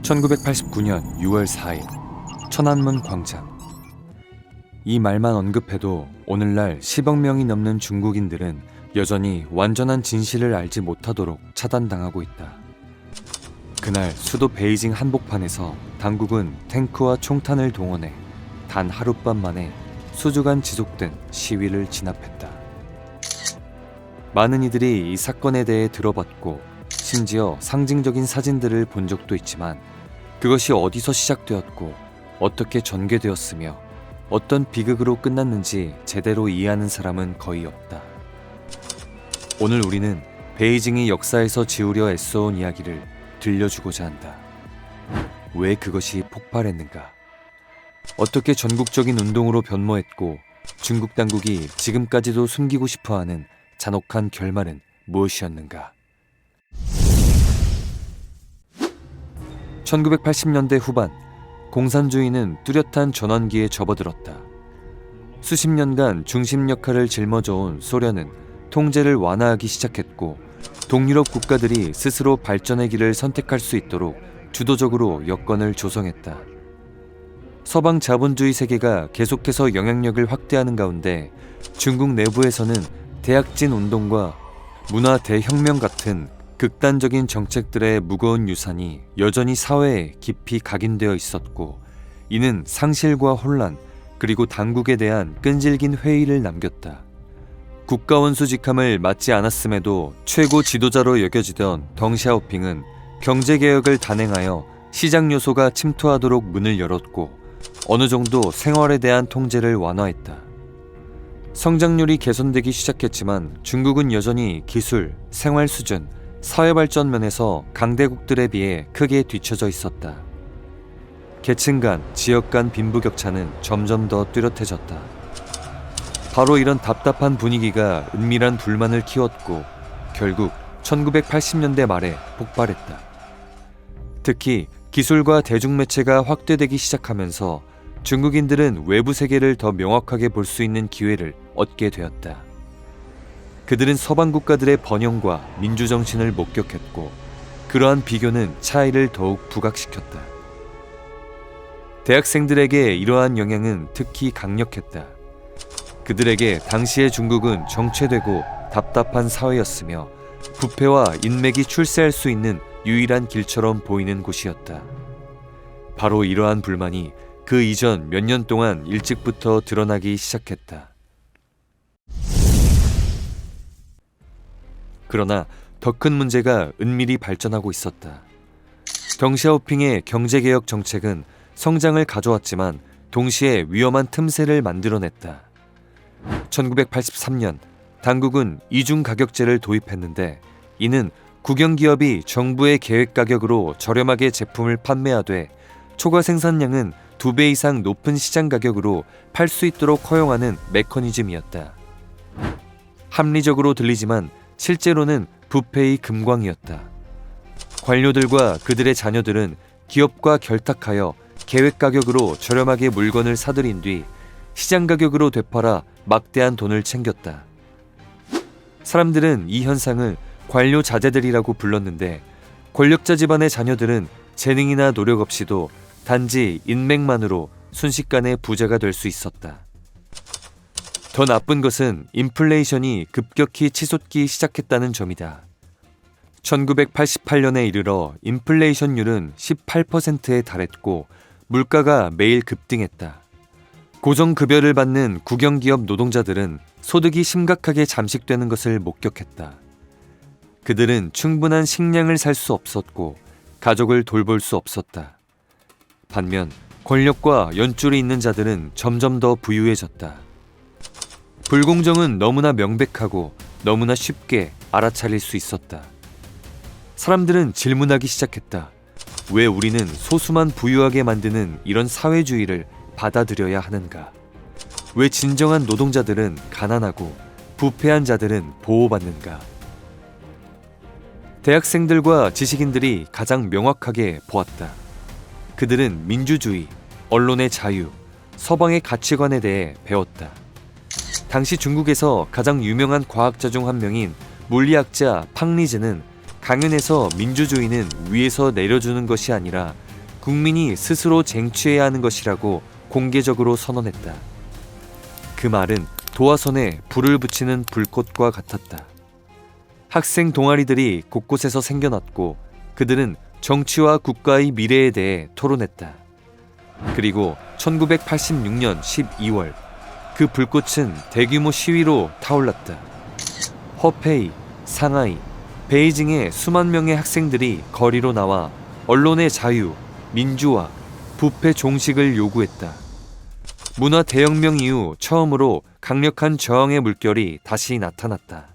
1989년 6월 4일 천안문 광장. 이 말만 언급해도 오늘날 10억 명이 넘는 중국인들은 여전히 완전한 진실을 알지 못하도록 차단당하고 있다. 그날 수도 베이징 한복판에서 당국은 탱크와 총탄을 동원해 단 하룻밤 만에 수주간 지속된 시위를 진압했다. 많은 이들이 이 사건에 대해 들어봤고 심지어 상징적인 사진들을 본 적도 있지만 그것이 어디서 시작되었고 어떻게 전개되었으며 어떤 비극으로 끝났는지 제대로 이해하는 사람은 거의 없다. 오늘 우리는 베이징이 역사에서 지우려 애써온 이야기를 들려주고자 한다. 왜 그것이 폭발했는가? 어떻게 전국적인 운동으로 변모했고 중국 당국이 지금까지도 숨기고 싶어하는 잔혹한 결말은 무엇이었는가? 1980년대 후반, 공산주의는 뚜렷한 전환기에 접어들었다. 수십 년간 중심 역할을 짊어져온 소련은 통제를 완화하기 시작했고 동유럽 국가들이 스스로 발전의 길을 선택할 수 있도록 주도적으로 여건을 조성했다. 서방 자본주의 세계가 계속해서 영향력을 확대하는 가운데 중국 내부에서는 대약진 운동과 문화 대혁명 같은 극단적인 정책들의 무거운 유산이 여전히 사회에 깊이 각인되어 있었고 이는 상실과 혼란 그리고 당국에 대한 끈질긴 회의를 남겼다. 국가원 수직함을 맡지 않았음에도 최고 지도자로 여겨지던 덩샤오핑은 경제개혁을 단행하여 시장 요소가 침투하도록 문을 열었고 어느 정도 생활에 대한 통제를 완화했다. 성장률이 개선되기 시작했지만 중국은 여전히 기술, 생활 수준, 사회 발전 면에서 강대국들에 비해 크게 뒤처져 있었다. 계층 간, 지역 간 빈부격차는 점점 더 뚜렷해졌다. 바로 이런 답답한 분위기가 은밀한 불만을 키웠고 결국 1980년대 말에 폭발했다. 특히 기술과 대중매체가 확대되기 시작하면서 중국인들은 외부 세계를 더 명확하게 볼 수 있는 기회를 얻게 되었다. 그들은 서방 국가들의 번영과 민주정신을 목격했고 그러한 비교는 차이를 더욱 부각시켰다. 대학생들에게 이러한 영향은 특히 강력했다. 그들에게 당시의 중국은 정체되고 답답한 사회였으며 부패와 인맥이 출세할 수 있는 유일한 길처럼 보이는 곳이었다. 바로 이러한 불만이 그 이전 몇 년 동안 일찍부터 드러나기 시작했다. 그러나 더 큰 문제가 은밀히 발전하고 있었다. 덩샤오핑의 경제개혁 정책은 성장을 가져왔지만 동시에 위험한 틈새를 만들어냈다. 1983년 당국은 이중가격제를 도입했는데 이는 국영기업이 정부의 계획가격으로 저렴하게 제품을 판매하되 초과 생산량은 2배 이상 높은 시장 가격으로 팔 수 있도록 허용하는 메커니즘이었다. 합리적으로 들리지만 실제로는 부패의 금광이었다. 관료들과 그들의 자녀들은 기업과 결탁하여 계획 가격으로 저렴하게 물건을 사들인 뒤 시장 가격으로 되팔아 막대한 돈을 챙겼다. 사람들은 이 현상을 관료 자제들이라고 불렀는데 권력자 집안의 자녀들은 재능이나 노력 없이도 단지 인맥만으로 순식간에 부자가 될 수 있었다. 더 나쁜 것은 인플레이션이 급격히 치솟기 시작했다는 점이다. 1988년에 이르러 인플레이션율은 18%에 달했고 물가가 매일 급등했다. 고정급여를 받는 국영기업 노동자들은 소득이 심각하게 잠식되는 것을 목격했다. 그들은 충분한 식량을 살 수 없었고 가족을 돌볼 수 없었다. 반면 권력과 연줄이 있는 자들은 점점 더 부유해졌다. 불공정은 너무나 명백하고 너무나 쉽게 알아차릴 수 있었다. 사람들은 질문하기 시작했다. 왜 우리는 소수만 부유하게 만드는 이런 사회주의를 받아들여야 하는가? 왜 진정한 노동자들은 가난하고 부패한 자들은 보호받는가? 대학생들과 지식인들이 가장 명확하게 보았다. 그들은 민주주의, 언론의 자유, 서방의 가치관에 대해 배웠다. 당시 중국에서 가장 유명한 과학자 중 한 명인 물리학자 팡리즈는 강연에서 민주주의는 위에서 내려주는 것이 아니라 국민이 스스로 쟁취해야 하는 것이라고 공개적으로 선언했다. 그 말은 도화선에 불을 붙이는 불꽃과 같았다. 학생 동아리들이 곳곳에서 생겨났고 그들은 정치와 국가의 미래에 대해 토론했다. 그리고 1986년 12월 그 불꽃은 대규모 시위로 타올랐다. 허페이, 상하이, 베이징의 수만 명의 학생들이 거리로 나와 언론의 자유, 민주화, 부패 종식을 요구했다. 문화 대혁명 이후 처음으로 강력한 저항의 물결이 다시 나타났다.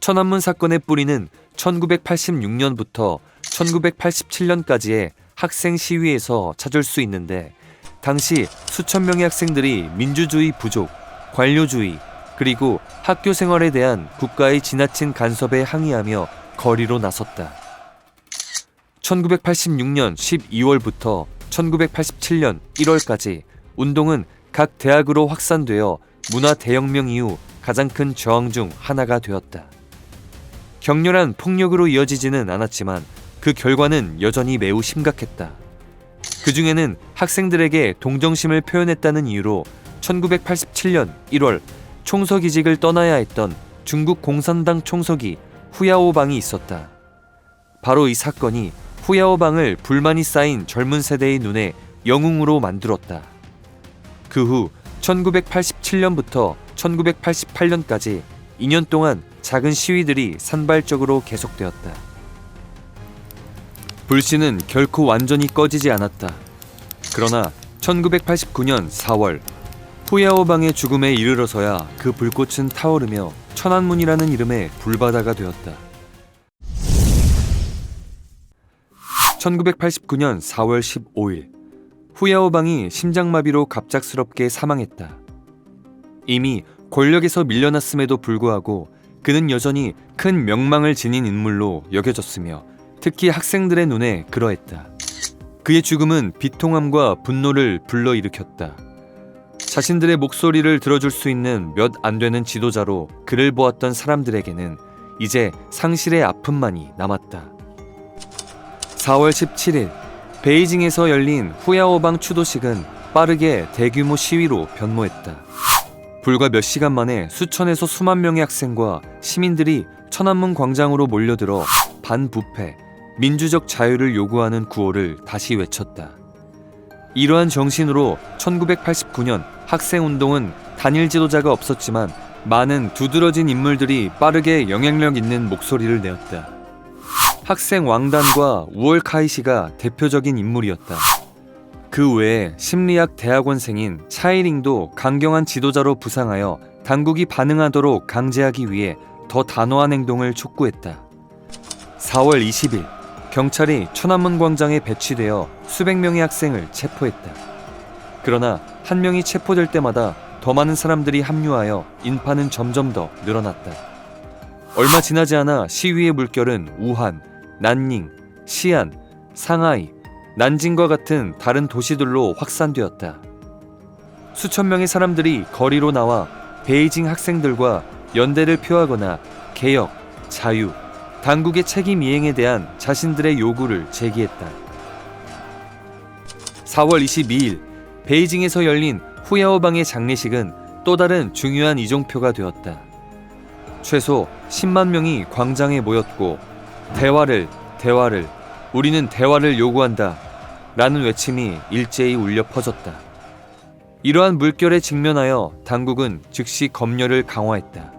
천안문 사건의 뿌리는 1986년부터 1987년까지의 학생 시위에서 찾을 수 있는데 당시 수천 명의 학생들이 민주주의 부족, 관료주의, 그리고 학교 생활에 대한 국가의 지나친 간섭에 항의하며 거리로 나섰다. 1986년 12월부터 1987년 1월까지 운동은 각 대학으로 확산되어 문화 대혁명 이후 가장 큰 저항 중 하나가 되었다. 격렬한 폭력으로 이어지지는 않았지만 그 결과는 여전히 매우 심각했다. 그 중에는 학생들에게 동정심을 표현했다는 이유로 1987년 1월 총서기직을 떠나야 했던 중국 공산당 총서기 후야오방이 있었다. 바로 이 사건이 후야오방을 불만이 쌓인 젊은 세대의 눈에 영웅으로 만들었다. 그 후 1987년부터 1988년까지 2년 동안 작은 시위들이 산발적으로 계속되었다. 불씨는 결코 완전히 꺼지지 않았다. 그러나 1989년 4월 후야오방의 죽음에 이르러서야 그 불꽃은 타오르며 천안문이라는 이름의 불바다가 되었다. 1989년 4월 15일 후야오방이 심장마비로 갑작스럽게 사망했다. 이미 권력에서 밀려났음에도 불구하고 그는 여전히 큰 명망을 지닌 인물로 여겨졌으며 특히 학생들의 눈에 그러했다. 그의 죽음은 비통함과 분노를 불러일으켰다. 자신들의 목소리를 들어줄 수 있는 몇 안 되는 지도자로 그를 보았던 사람들에게는 이제 상실의 아픔만이 남았다. 4월 17일 베이징에서 열린 후야오방 추도식은 빠르게 대규모 시위로 변모했다. 불과 몇 시간 만에 수천에서 수만 명의 학생과 시민들이 천안문 광장으로 몰려들어 반부패, 민주적 자유를 요구하는 구호를 다시 외쳤다. 이러한 정신으로 1989년 학생운동은 단일 지도자가 없었지만 많은 두드러진 인물들이 빠르게 영향력 있는 목소리를 내었다. 학생 왕단과 우월카이시가 대표적인 인물이었다. 그 외에 심리학 대학원생인 차이링도 강경한 지도자로 부상하여 당국이 반응하도록 강제하기 위해 더 단호한 행동을 촉구했다. 4월 20일 경찰이 천안문 광장에 배치되어 수백 명의 학생을 체포했다. 그러나 한 명이 체포될 때마다 더 많은 사람들이 합류하여 인파는 점점 더 늘어났다. 얼마 지나지 않아 시위의 물결은 우한, 난닝, 시안, 상하이, 난징과 같은 다른 도시들로 확산되었다. 수천 명의 사람들이 거리로 나와 베이징 학생들과 연대를 표하거나 개혁, 자유, 당국의 책임 이행에 대한 자신들의 요구를 제기했다. 4월 22일 베이징에서 열린 후야오방의 장례식은 또 다른 중요한 이정표가 되었다. 최소 10만 명이 광장에 모였고 대화를, 우리는 대화를 요구한다 라는 외침이 일제히 울려 퍼졌다. 이러한 물결에 직면하여 당국은 즉시 검열을 강화했다.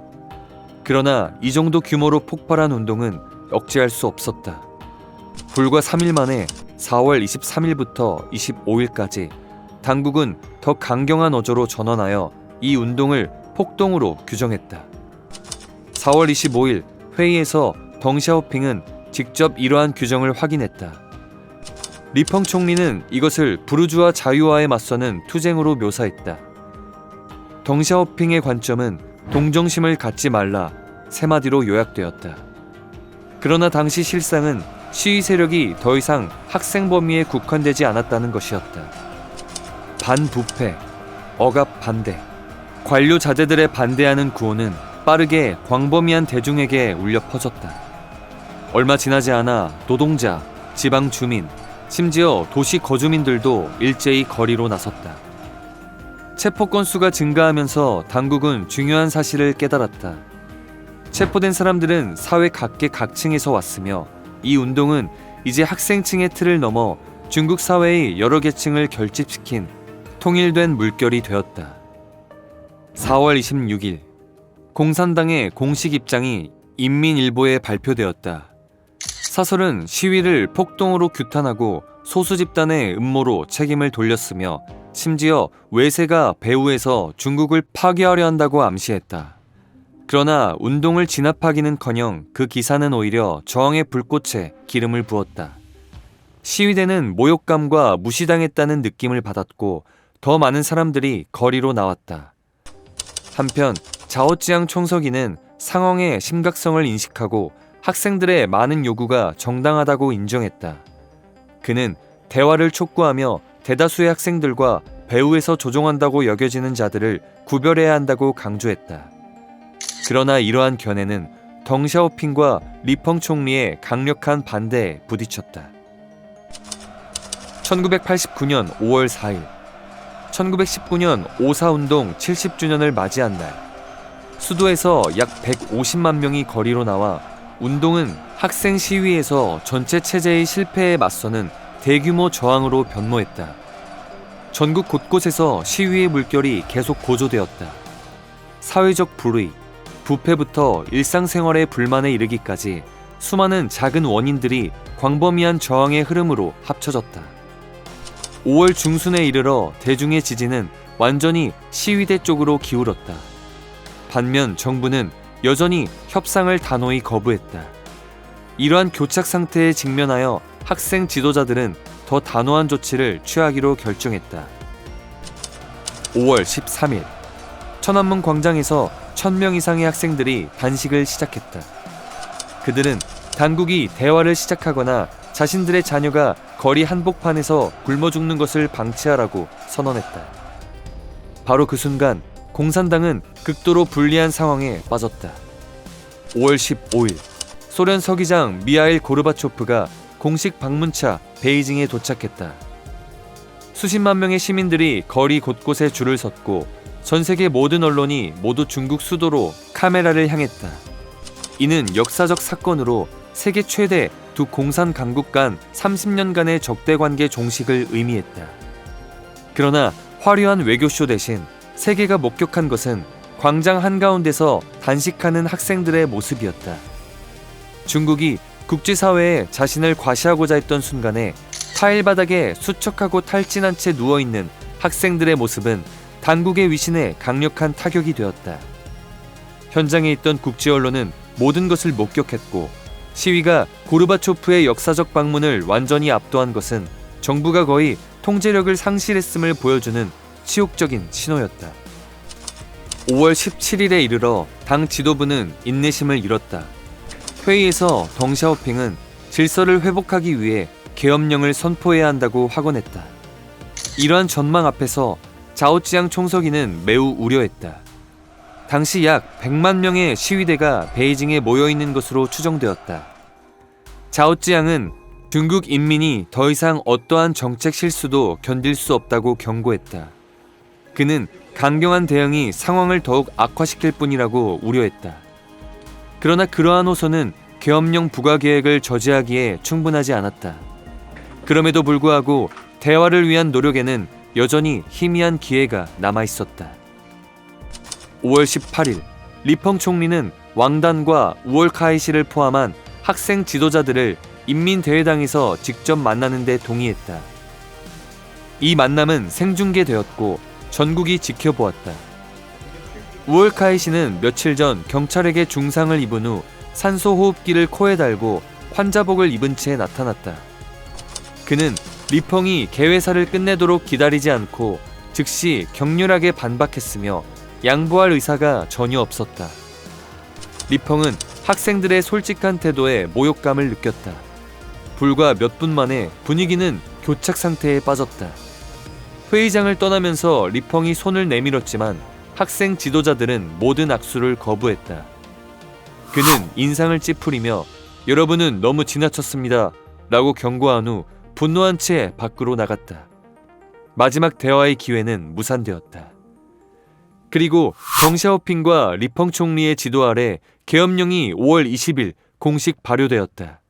그러나 이 정도 규모로 폭발한 운동은 억제할 수 없었다. 불과 3일 만에 4월 23일부터 25일까지 당국은 더 강경한 어조로 전환하여 이 운동을 폭동으로 규정했다. 4월 25일 회의에서 덩샤오핑은 직접 이러한 규정을 확인했다. 리펑 총리는 이것을 부르주아 자유화에 맞서는 투쟁으로 묘사했다. 덩샤오핑의 관점은 동정심을 갖지 말라 세 마디로 요약되었다. 그러나 당시 실상은 시위 세력이 더 이상 학생 범위에 국한되지 않았다는 것이었다. 반부패, 억압 반대, 관료 자제들의 반대하는 구호는 빠르게 광범위한 대중에게 울려 퍼졌다. 얼마 지나지 않아 노동자, 지방 주민, 심지어 도시 거주민들도 일제히 거리로 나섰다. 체포 건수가 증가하면서 당국은 중요한 사실을 깨달았다. 체포된 사람들은 사회 각계각층에서 왔으며 이 운동은 이제 학생층의 틀을 넘어 중국 사회의 여러 계층을 결집시킨 통일된 물결이 되었다. 4월 26일, 공산당의 공식 입장이 인민일보에 발표되었다. 사설은 시위를 폭동으로 규탄하고 소수 집단의 음모로 책임을 돌렸으며 심지어 외세가 배후에서 중국을 파괴하려 한다고 암시했다. 그러나 운동을 진압하기는커녕 그 기사는 오히려 저항의 불꽃에 기름을 부었다. 시위대는 모욕감과 무시당했다는 느낌을 받았고 더 많은 사람들이 거리로 나왔다. 한편 자오찌앙 총서기는 상황의 심각성을 인식하고 학생들의 많은 요구가 정당하다고 인정했다. 그는 대화를 촉구하며 대다수의 학생들과 배후에서 조종한다고 여겨지는 자들을 구별해야 한다고 강조했다. 그러나 이러한 견해는 덩샤오핑과 리펑 총리의 강력한 반대에 부딪혔다. 1989년 5월 4일, 1919년 5.4운동 70주년을 맞이한 날, 수도에서 약 150만 명이 거리로 나와 운동은 학생 시위에서 전체 체제의 실패에 맞서는 대규모 저항으로 변모했다. 전국 곳곳에서 시위의 물결이 계속 고조되었다. 사회적 불의, 부패부터 일상생활의 불만에 이르기까지 수많은 작은 원인들이 광범위한 저항의 흐름으로 합쳐졌다. 5월 중순에 이르러 대중의 지지는 완전히 시위대 쪽으로 기울었다. 반면 정부는 여전히 협상을 단호히 거부했다. 이러한 교착 상태에 직면하여 학생 지도자들은 더 단호한 조치를 취하기로 결정했다. 5월 13일, 천안문 광장에서 1000명 이상의 학생들이 단식을 시작했다. 그들은 당국이 대화를 시작하거나 자신들의 자녀가 거리 한복판에서 굶어 죽는 것을 방치하라고 선언했다. 바로 그 순간 공산당은 극도로 불리한 상황에 빠졌다. 5월 15일, 소련 서기장 미하일 고르바초프가 공식 방문차 베이징에 도착했다. 수십만 명의 시민들이 거리 곳곳에 줄을 섰고 전 세계 모든 언론이 모두 중국 수도로 카메라를 향했다. 이는 역사적 사건으로 세계 최대 두 공산 강국 간 30년간의 적대 관계 종식을 의미했다. 그러나 화려한 외교쇼 대신 세계가 목격한 것은 광장 한가운데서 단식하는 학생들의 모습이었다. 중국이 국제사회에 자신을 과시하고자 했던 순간에 타일 바닥에 수척하고 탈진한 채 누워있는 학생들의 모습은 당국의 위신에 강력한 타격이 되었다. 현장에 있던 국제 언론은 모든 것을 목격했고 시위가 고르바초프의 역사적 방문을 완전히 압도한 것은 정부가 거의 통제력을 상실했음을 보여주는 치욕적인 신호였다. 5월 17일에 이르러 당 지도부는 인내심을 잃었다. 회의에서 덩샤오핑은 질서를 회복하기 위해 계엄령을 선포해야 한다고 확언했다. 이러한 전망 앞에서 자오찌앙 총서기는 매우 우려했다. 당시 약 100만 명의 시위대가 베이징에 모여있는 것으로 추정되었다. 자오찌앙은 중국 인민이 더 이상 어떠한 정책 실수도 견딜 수 없다고 경고했다. 그는 강경한 대응이 상황을 더욱 악화시킬 뿐이라고 우려했다. 그러나 그러한 호소는 계엄령 부과 계획을 저지하기에 충분하지 않았다. 그럼에도 불구하고 대화를 위한 노력에는 여전히 희미한 기회가 남아있었다. 5월 18일, 리펑 총리는 왕단과 우월카이시를 포함한 학생 지도자들을 인민대회당에서 직접 만나는 데 동의했다. 이 만남은 생중계되었고 전국이 지켜보았다. 우월카이시는 며칠 전 경찰에게 중상을 입은 후 산소호흡기를 코에 달고 환자복을 입은 채 나타났다. 그는 리펑이 개회사를 끝내도록 기다리지 않고 즉시 격렬하게 반박했으며 양보할 의사가 전혀 없었다. 리펑은 학생들의 솔직한 태도에 모욕감을 느꼈다. 불과 몇 분 만에 분위기는 교착 상태에 빠졌다. 회의장을 떠나면서 리펑이 손을 내밀었지만 학생 지도자들은 모든 악수를 거부했다. 그는 인상을 찌푸리며 "여러분은 너무 지나쳤습니다. 라고 경고한 후 분노한 채 밖으로 나갔다. 마지막 대화의 기회는 무산되었다. 그리고 덩샤오핑과 리펑 총리의 지도 아래 계엄령이 5월 20일 공식 발효되었다.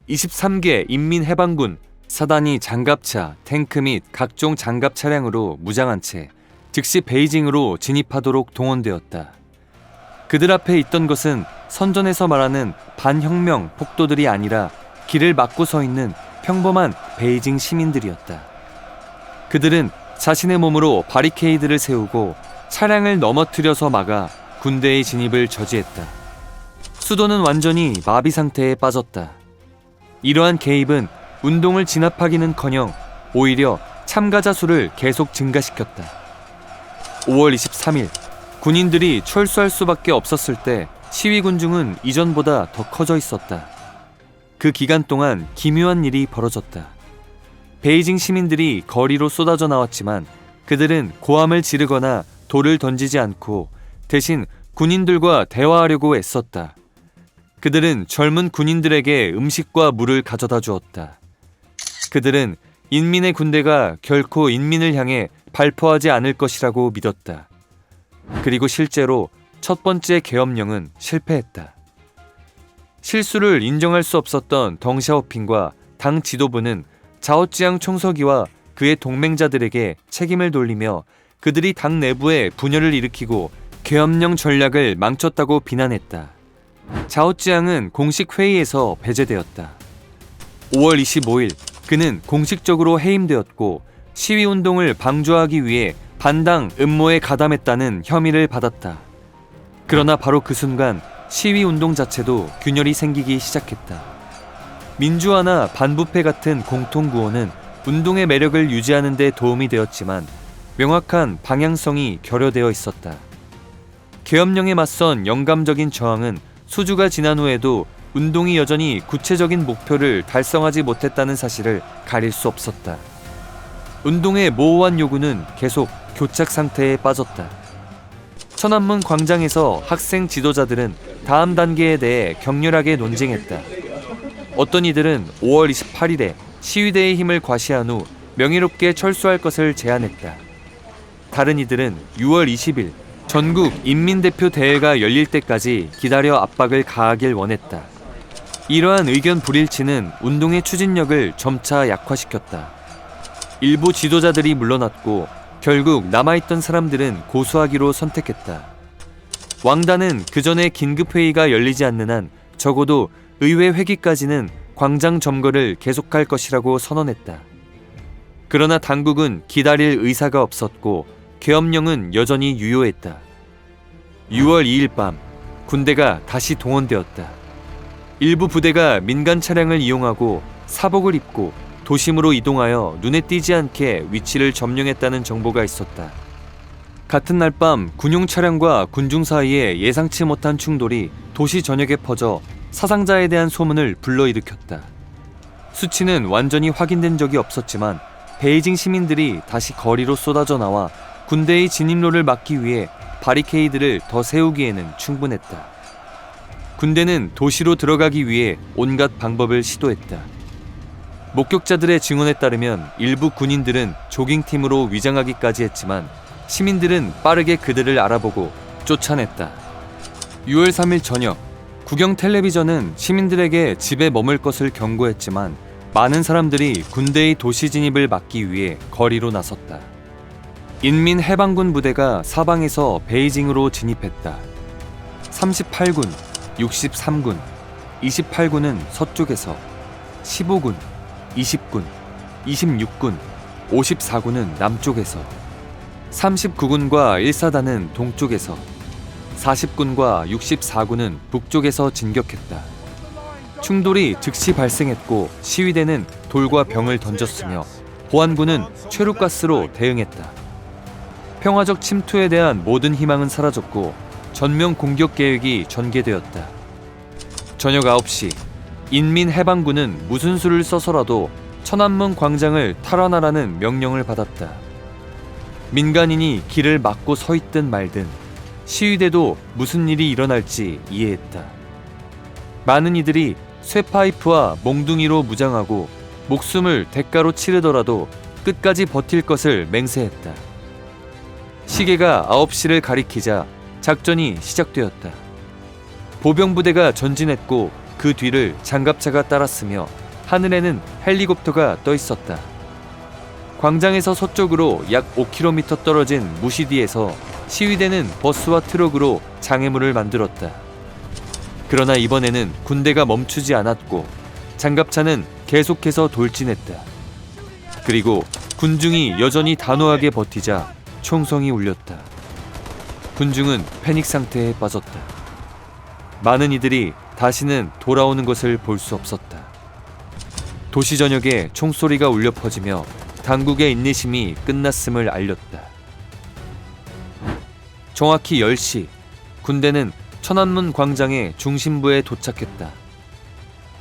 23개 인민해방군 사단이 장갑차, 탱크 및 각종 장갑 차량으로 무장한 채 즉시 베이징으로 진입하도록 동원되었다. 그들 앞에 있던 것은 선전에서 말하는 반혁명 폭도들이 아니라 길을 막고 서 있는 평범한 베이징 시민들이었다. 그들은 자신의 몸으로 바리케이드를 세우고 차량을 넘어뜨려서 막아 군대의 진입을 저지했다. 수도는 완전히 마비 상태에 빠졌다. 이러한 개입은 운동을 진압하기는커녕 오히려 참가자 수를 계속 증가시켰다. 5월 23일 군인들이 철수할 수밖에 없었을 때 시위 군중은 이전보다 더 커져 있었다. 그 기간 동안 기묘한 일이 벌어졌다. 베이징 시민들이 거리로 쏟아져 나왔지만 그들은 고함을 지르거나 돌을 던지지 않고 대신 군인들과 대화하려고 애썼다. 그들은 젊은 군인들에게 음식과 물을 가져다 주었다. 그들은 인민의 군대가 결코 인민을 향해 발포하지 않을 것이라고 믿었다. 그리고 실제로 첫 번째 계엄령은 실패했다. 실수를 인정할 수 없었던 덩샤오핑과 당 지도부는 자오찌앙 총서기와 그의 동맹자들에게 책임을 돌리며 그들이 당 내부에 분열을 일으키고 계엄령 전략을 망쳤다고 비난했다. 자오찌앙은 공식 회의에서 배제되었다. 5월 25일 그는 공식적으로 해임되었고 시위운동을 방조하기 위해 반당 음모에 가담했다는 혐의를 받았다. 그러나 바로 그 순간 시위운동 자체도 균열이 생기기 시작했다. 민주화나 반부패 같은 공통구호는 운동의 매력을 유지하는 데 도움이 되었지만 명확한 방향성이 결여되어 있었다. 계엄령에 맞선 영감적인 저항은 수주가 지난 후에도 운동이 여전히 구체적인 목표를 달성하지 못했다는 사실을 가릴 수 없었다. 운동의 모호한 요구는 계속 교착 상태에 빠졌다. 천안문 광장에서 학생 지도자들은 다음 단계에 대해 격렬하게 논쟁했다. 어떤 이들은 5월 28일에 시위대의 힘을 과시한 후 명예롭게 철수할 것을 제안했다. 다른 이들은 6월 20일 전국 인민대표 대회가 열릴 때까지 기다려 압박을 가하길 원했다. 이러한 의견 불일치는 운동의 추진력을 점차 약화시켰다. 일부 지도자들이 물러났고 결국 남아있던 사람들은 고수하기로 선택했다. 왕단은 그 전에 긴급회의가 열리지 않는 한 적어도 의회 회기까지는 광장 점거를 계속할 것이라고 선언했다. 그러나 당국은 기다릴 의사가 없었고 계엄령은 여전히 유효했다. 6월 2일 밤 군대가 다시 동원되었다. 일부 부대가 민간 차량을 이용하고 사복을 입고 도심으로 이동하여 눈에 띄지 않게 위치를 점령했다는 정보가 있었다. 같은 날 밤 군용 차량과 군중 사이에 예상치 못한 충돌이 도시 전역에 퍼져 사상자에 대한 소문을 불러일으켰다. 수치는 완전히 확인된 적이 없었지만 베이징 시민들이 다시 거리로 쏟아져 나와 군대의 진입로를 막기 위해 바리케이드를 더 세우기에는 충분했다. 군대는 도시로 들어가기 위해 온갖 방법을 시도했다. 목격자들의 증언에 따르면 일부 군인들은 조깅팀으로 위장하기까지 했지만 시민들은 빠르게 그들을 알아보고 쫓아냈다. 6월 3일 저녁 국영 텔레비전은 시민들에게 집에 머물 것을 경고했지만 많은 사람들이 군대의 도시 진입을 막기 위해 거리로 나섰다. 인민해방군 부대가 사방에서 베이징으로 진입했다. 38군, 63군, 28군은 서쪽에서, 15군, 20군, 26군, 54군은 남쪽에서, 39군과 1사단은 동쪽에서, 40군과 64군은 북쪽에서 진격했다. 충돌이 즉시 발생했고 시위대는 돌과 병을 던졌으며 보안군은 최루가스로 대응했다. 평화적 침투에 대한 모든 희망은 사라졌고 전면 공격 계획이 전개되었다. 저녁 9시 인민해방군은 무슨 수를 써서라도 천안문 광장을 탈환하라는 명령을 받았다. 민간인이 길을 막고 서 있든 말든 시위대도 무슨 일이 일어날지 이해했다. 많은 이들이 쇠파이프와 몽둥이로 무장하고 목숨을 대가로 치르더라도 끝까지 버틸 것을 맹세했다. 시계가 9시를 가리키자 작전이 시작되었다. 보병부대가 전진했고 그 뒤를 장갑차가 따랐으며 하늘에는 헬리콥터가 떠 있었다. 광장에서 서쪽으로 약 5km 떨어진 무시디에서 시위대는 버스와 트럭으로 장애물을 만들었다. 그러나 이번에는 군대가 멈추지 않았고 장갑차는 계속해서 돌진했다. 그리고 군중이 여전히 단호하게 버티자 총성이 울렸다. 군중은 패닉 상태에 빠졌다. 많은 이들이 다시는 돌아오는 것을 볼 수 없었다. 도시 전역에 총소리가 울려 퍼지며 당국의 인내심이 끝났음을 알렸다. 정확히 10시, 군대는 천안문 광장의 중심부에 도착했다.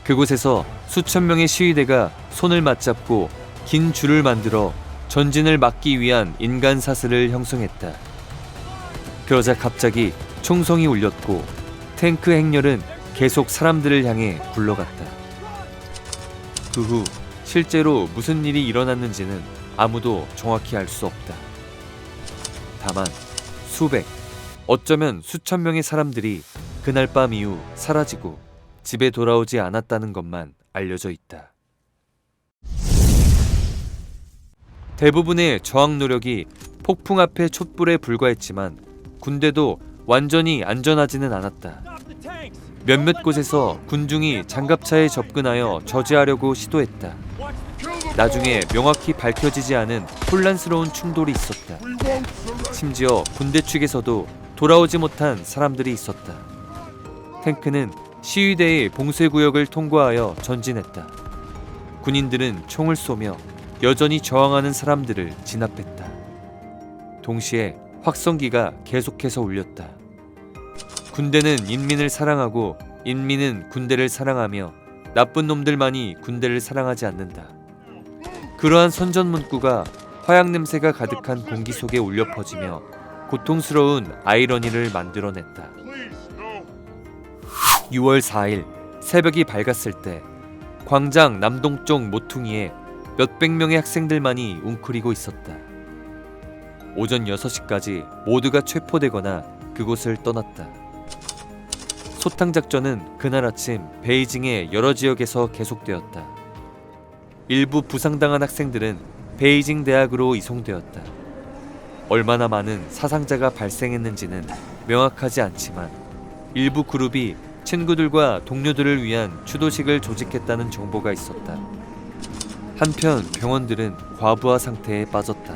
그곳에서 수천 명의 시위대가 손을 맞잡고 긴 줄을 만들어 전진을 막기 위한 인간 사슬을 형성했다. 그러자 갑자기 총성이 울렸고 탱크 행렬은 계속 사람들을 향해 굴러갔다. 그 후 실제로 무슨 일이 일어났는지는 아무도 정확히 알 수 없다. 다만 수백, 어쩌면 수천 명의 사람들이 그날 밤 이후 사라지고 집에 돌아오지 않았다는 것만 알려져 있다. 대부분의 저항 노력이 폭풍 앞에 촛불에 불과했지만 군대도 완전히 안전하지는 않았다. 몇몇 곳에서 군중이 장갑차에 접근하여 저지하려고 시도했다. 나중에 명확히 밝혀지지 않은 혼란스러운 충돌이 있었다. 심지어 군대 측에서도 돌아오지 못한 사람들이 있었다. 탱크는 시위대의 봉쇄구역을 통과하여 전진했다. 군인들은 총을 쏘며 여전히 저항하는 사람들을 진압했다. 동시에 확성기가 계속해서 울렸다. 군대는 인민을 사랑하고 인민은 군대를 사랑하며 나쁜 놈들만이 군대를 사랑하지 않는다. 그러한 선전 문구가 화약 냄새가 가득한 공기 속에 울려 퍼지며 고통스러운 아이러니를 만들어냈다. 6월 4일 새벽이 밝았을 때 광장 남동쪽 모퉁이에 몇백 명의 학생들만이 웅크리고 있었다. 오전 6시까지 모두가 체포되거나 그곳을 떠났다. 소탕작전은 그날 아침 베이징의 여러 지역에서 계속되었다. 일부 부상당한 학생들은 베이징 대학으로 이송되었다. 얼마나 많은 사상자가 발생했는지는 명확하지 않지만 일부 그룹이 친구들과 동료들을 위한 추도식을 조직했다는 정보가 있었다. 한편 병원들은 과부하 상태에 빠졌다.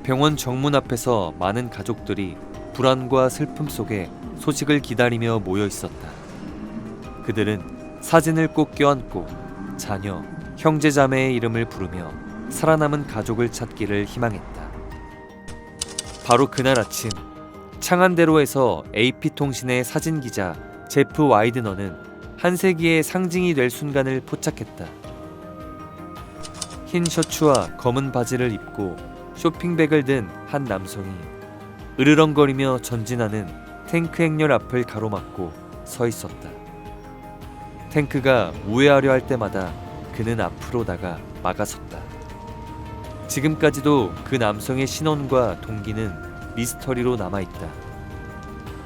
병원 정문 앞에서 많은 가족들이 불안과 슬픔 속에 소식을 기다리며 모여 있었다. 그들은 사진을 꼭 껴안고 자녀, 형제 자매의 이름을 부르며 살아남은 가족을 찾기를 희망했다. 바로 그날 아침 창안대로에서 AP통신의 사진기자 제프 와이드너는 한 세기의 상징이 될 순간을 포착했다. 흰 셔츠와 검은 바지를 입고 쇼핑백을 든 한 남성이 으르렁거리며 전진하는 탱크 행렬 앞을 가로막고 서 있었다. 탱크가 우회하려 할 때마다 그는 앞으로 나가 막아섰다. 지금까지도 그 남성의 신원과 동기는 미스터리로 남아있다.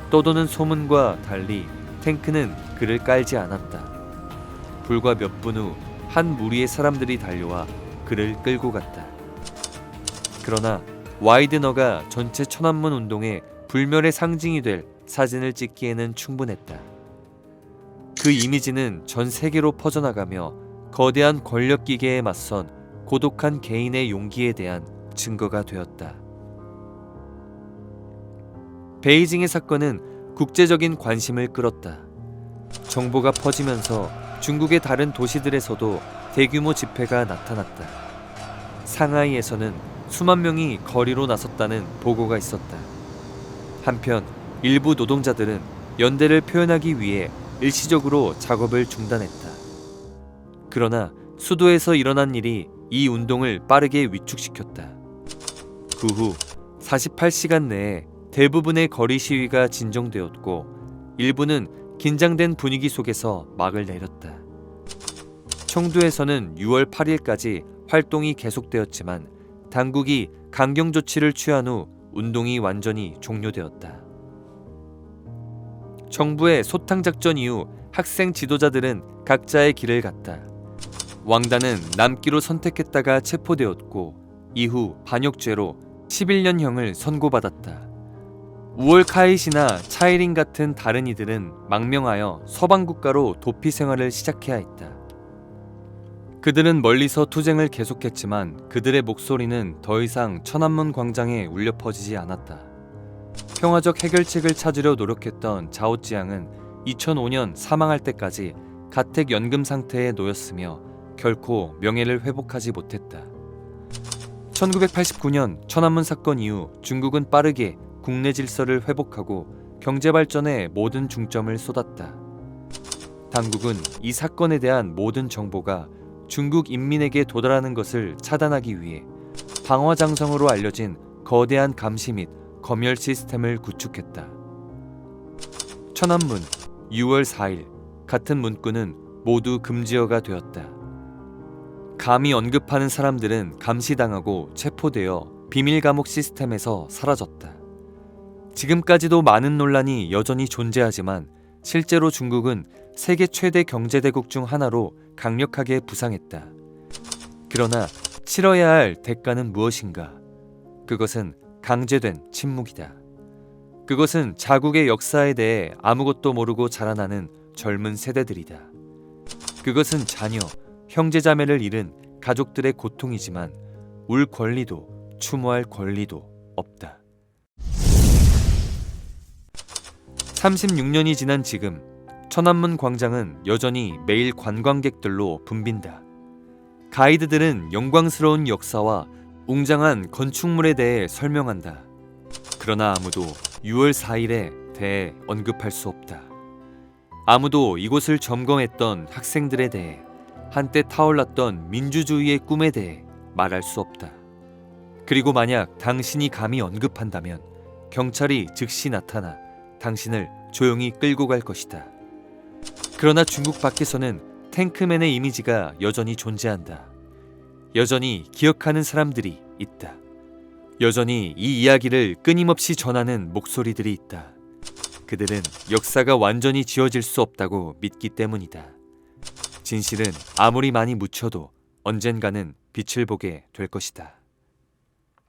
떠도는 소문과 달리 탱크는 그를 깔지 않았다. 불과 몇 분 후 한 무리의 사람들이 달려와 그를 끌고 갔다. 그러나 와이드너가 전체 천안문 운동의 불멸의 상징이 될 사진을 찍기에는 충분했다. 그 이미지는 전 세계로 퍼져나가며 거대한 권력 기계에 맞선 고독한 개인의 용기에 대한 증거가 되었다. 베이징의 사건은 국제적인 관심을 끌었다. 정보가 퍼지면서 중국의 다른 도시들에서도 대규모 집회가 나타났다. 상하이에서는 수만 명이 거리로 나섰다는 보고가 있었다. 한편 일부 노동자들은 연대를 표현하기 위해 일시적으로 작업을 중단했다. 그러나 수도에서 일어난 일이 이 운동을 빠르게 위축시켰다. 그 후 48시간 내에 대부분의 거리 시위가 진정되었고 일부는 긴장된 분위기 속에서 막을 내렸다. 청두에서는 6월 8일까지 활동이 계속되었지만 당국이 강경 조치를 취한 후 운동이 완전히 종료되었다. 정부의 소탕작전 이후 학생 지도자들은 각자의 길을 갔다. 왕단은 남기로 선택했다가 체포되었고 이후 반역죄로 11년형을 선고받았다. 우올카이시나 차이린 같은 다른 이들은 망명하여 서방 국가로 도피 생활을 시작해야 했다. 그들은 멀리서 투쟁을 계속했지만 그들의 목소리는 더 이상 천안문 광장에 울려 퍼지지 않았다. 평화적 해결책을 찾으려 노력했던 자오찌양은 2005년 사망할 때까지 가택연금 상태에 놓였으며 결코 명예를 회복하지 못했다. 1989년 천안문 사건 이후 중국은 빠르게 국내 질서를 회복하고 경제 발전에 모든 중점을 쏟았다. 당국은 이 사건에 대한 모든 정보가 중국 인민에게 도달하는 것을 차단하기 위해 방화장성으로 알려진 거대한 감시 및 검열 시스템을 구축했다. 천안문 6월 4일 같은 문구는 모두 금지어가 되었다. 감히 언급하는 사람들은 감시당하고 체포되어 비밀 감옥 시스템에서 사라졌다. 지금까지도 많은 논란이 여전히 존재하지만 실제로 중국은 세계 최대 경제대국 중 하나로 강력하게 부상했다. 그러나 치러야 할 대가는 무엇인가? 그것은 강제된 침묵이다. 그것은 자국의 역사에 대해 아무것도 모르고 자라나는 젊은 세대들이다. 그것은 자녀, 형제자매를 잃은 가족들의 고통이지만 울 권리도 추모할 권리도 없다. 36년이 지난 지금 천안문 광장은 여전히 매일 관광객들로 붐빈다. 가이드들은 영광스러운 역사와 웅장한 건축물에 대해 설명한다. 그러나 아무도 6월 4일에 대해 언급할 수 없다. 아무도 이곳을 점검했던 학생들에 대해, 한때 타올랐던 민주주의의 꿈에 대해 말할 수 없다. 그리고 만약 당신이 감히 언급한다면 경찰이 즉시 나타나 당신을 조용히 끌고 갈 것이다. 그러나 중국 밖에서는 탱크맨의 이미지가 여전히 존재한다. 여전히 기억하는 사람들이 있다. 여전히 이 이야기를 끊임없이 전하는 목소리들이 있다. 그들은 역사가 완전히 지워질 수 없다고 믿기 때문이다. 진실은 아무리 많이 묻혀도 언젠가는 빛을 보게 될 것이다.